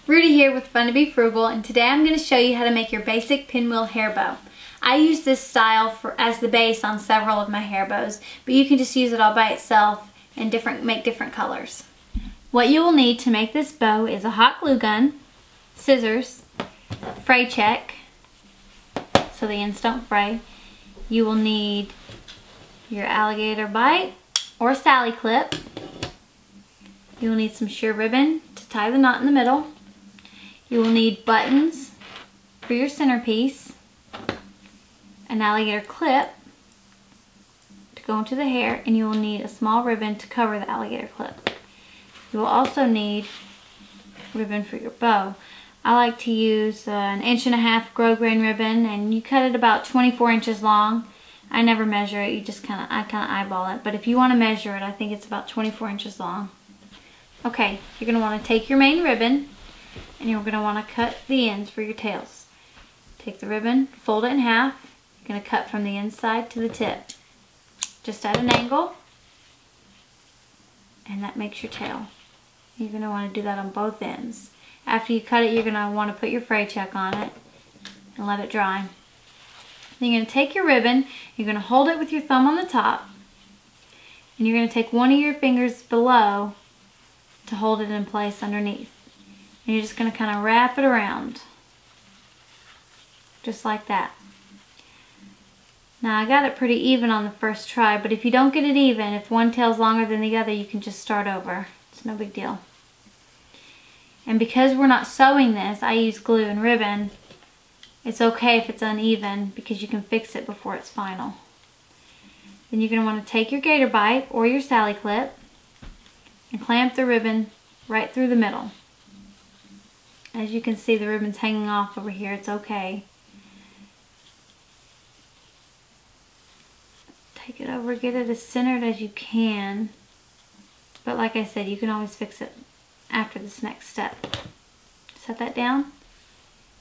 Rudy here with Fun to Be Frugal, and today I'm going to show you how to make your basic pinwheel hair bow. I use this style as the base on several of my hair bows, but you can just use it all by itself and make different colors. What you will need to make this bow is a hot glue gun, scissors, fray check, so the ends don't fray. You will need your alligator bite or Sally clip. You will need some sheer ribbon to tie the knot in the middle. You will need buttons for your centerpiece, an alligator clip to go into the hair, and you will need a small ribbon to cover the alligator clip. You will also need ribbon for your bow. I like to use an 1.5" grosgrain ribbon, and you cut it about 24 inches long. I never measure it, I kind of eyeball it, but if you want to measure it, I think it's about 24 inches long. Okay, you're going to want to take your main ribbon and you're going to want to cut the ends for your tails. Take the ribbon, fold it in half. You're going to cut from the inside to the tip, just at an angle, and that makes your tail. You're going to want to do that on both ends. After you cut it, you're going to want to put your fray check on it and let it dry. Then you're going to take your ribbon, you're going to hold it with your thumb on the top, and you're going to take one of your fingers below to hold it in place underneath. And you're just going to kind of wrap it around, just like that. Now I got it pretty even on the first try, but if you don't get it even, if one tail's longer than the other, you can just start over. It's no big deal. And because we're not sewing this, I use glue and ribbon. It's okay if it's uneven because you can fix it before it's final. Then you're going to want to take your gator bite or your Sally clip and clamp the ribbon right through the middle. As you can see, the ribbon's hanging off over here. It's okay. Take it over, get it as centered as you can. But like I said, you can always fix it after this next step. Set that down.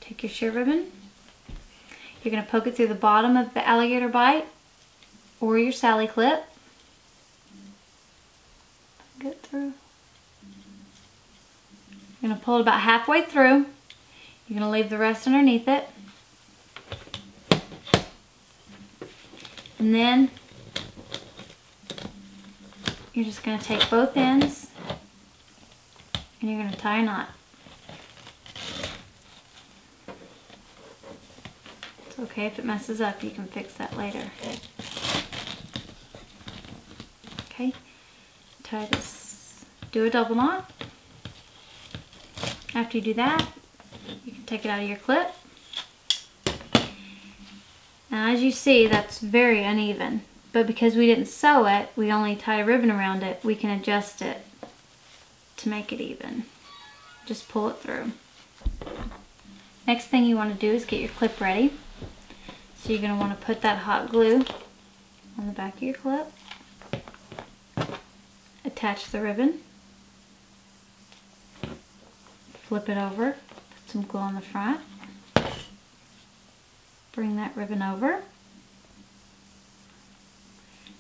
Take your sheer ribbon. You're going to poke it through the bottom of the alligator bite or your Sally clip. Get through. You're going to pull it about halfway through. You're going to leave the rest underneath it. And then you're just going to take both ends and you're going to tie a knot. It's okay if it messes up, you can fix that later. Okay, tie this, do a double knot. After you do that, you can take it out of your clip. Now as you see, that's very uneven, but because we didn't sew it, we only tied a ribbon around it, we can adjust it to make it even. Just pull it through. Next thing you want to do is get your clip ready. So you're going to want to put that hot glue on the back of your clip. Attach the ribbon. Flip it over. Put some glue on the front. Bring that ribbon over.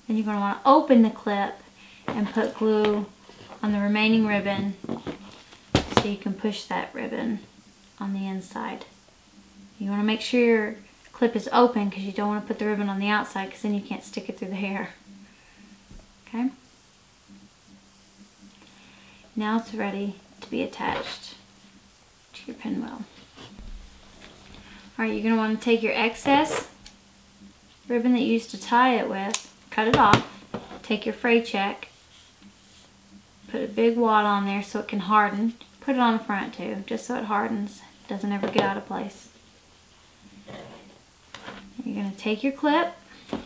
Then you're going to want to open the clip and put glue on the remaining ribbon so you can push that ribbon on the inside. You want to make sure your clip is open because you don't want to put the ribbon on the outside because then you can't stick it through the hair. Okay? Now it's ready to be attached to your pinwheel. Alright, you're going to want to take your excess ribbon that you used to tie it with, cut it off, take your fray check, put a big wad on there so it can harden. Put it on the front too, just so it hardens, doesn't ever get out of place. You're going to take your clip, you're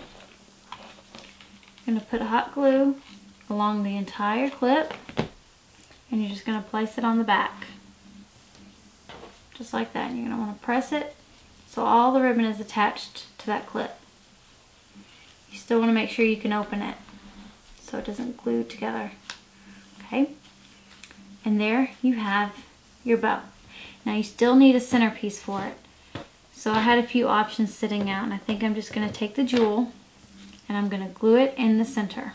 going to put hot glue along the entire clip, and you're just going to place it on the back. Just like that. And you're going to want to press it so all the ribbon is attached to that clip. You still want to make sure you can open it so it doesn't glue together. Okay? And there you have your bow. Now you still need a centerpiece for it. So I had a few options sitting out, and I think I'm just going to take the jewel and I'm going to glue it in the center.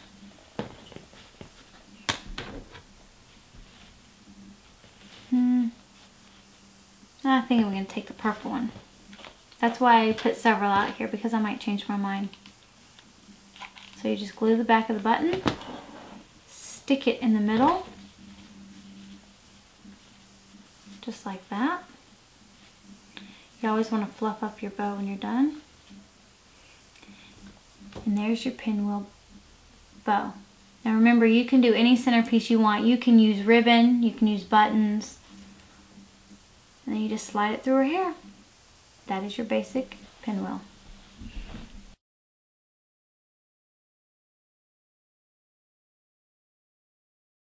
I think I'm going to take the purple one. That's why I put several out here, because I might change my mind. So you just glue the back of the button, stick it in the middle, just like that. You always want to fluff up your bow when you're done. And there's your pinwheel bow. Now remember, you can do any centerpiece you want. You can use ribbon, you can use buttons, and then you just slide it through her hair. That is your basic pinwheel.